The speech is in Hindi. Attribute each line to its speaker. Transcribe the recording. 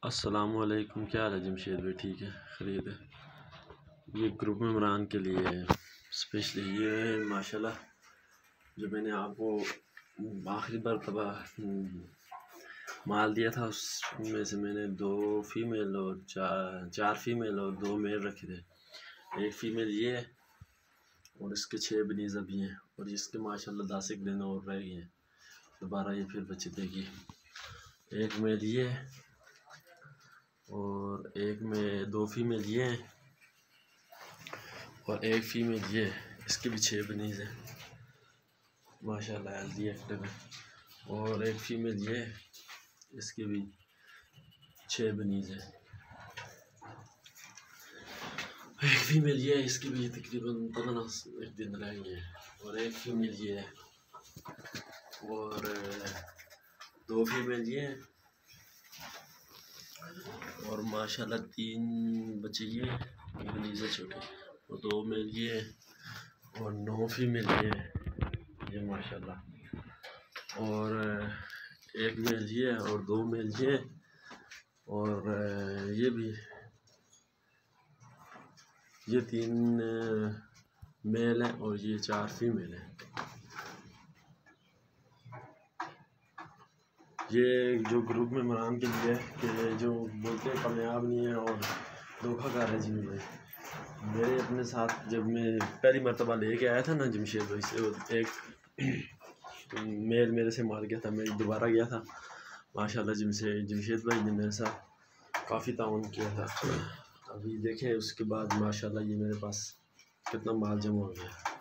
Speaker 1: अस्सलामुअलैकुम। क्या हाल है जमशेद भाई? ठीक है, खैरियत है। ये ग्रुप मेम्बरान के लिए स्पेशली ये माशाल्लाह जो मैंने आपको आखिरी मरतबा माल दिया था उसमें से मैंने 2 फीमेल और 4 फीमेल और 2 मेल रखे थे। एक फीमेल ये है और इसके 6 बनीज़ अभी हैं और इसके माशाल्लाह 10 एक दिन और रह गए हैं, दोबारा ये फिर बच्चे देगी। एक मेल ये है और एक में 2 फीमेल ये हैं और एक फीमेल ये है। इसके भी 6 बनीज़ हैं माशाल्लाह, हेल्दी एक्टिव है। और एक फीमेल ये है, इसके भी 6 बनीज़ हैं। एक फीमेल ये है, इसकी भी तकरीबन 15 दिन रह गए हैं। और एक फीमेल ये है और 2 फीमेल ये हैं और माशाल्लाह 3 बच्चे ये बनीज़ छोटे और 2 मेल ये है और 9 फीमेल ये माशाल्लाह। और एक मेल ये है और 2 मेल ये और ये भी ये 3 मेल हैं और ये 4 फीमेल हैं। ये जो ग्रुप में मेम्बरान के लिए कि जो बोलते हैं कामयाब नहीं है और धोखा कर रहे जिमी भाई, मेरे अपने साथ जब मैं पहली मरतबा लेके आया था ना जमशेद भाई से, एक मेल मेरे से मार गया था। मैं दोबारा गया था माशाल्लाह जमशेद भाई ने मेरे साथ काफ़ी ताउन किया था। अभी देखें उसके बाद माशाल्लाह ये मेरे पास कितना माल जमा हो गया।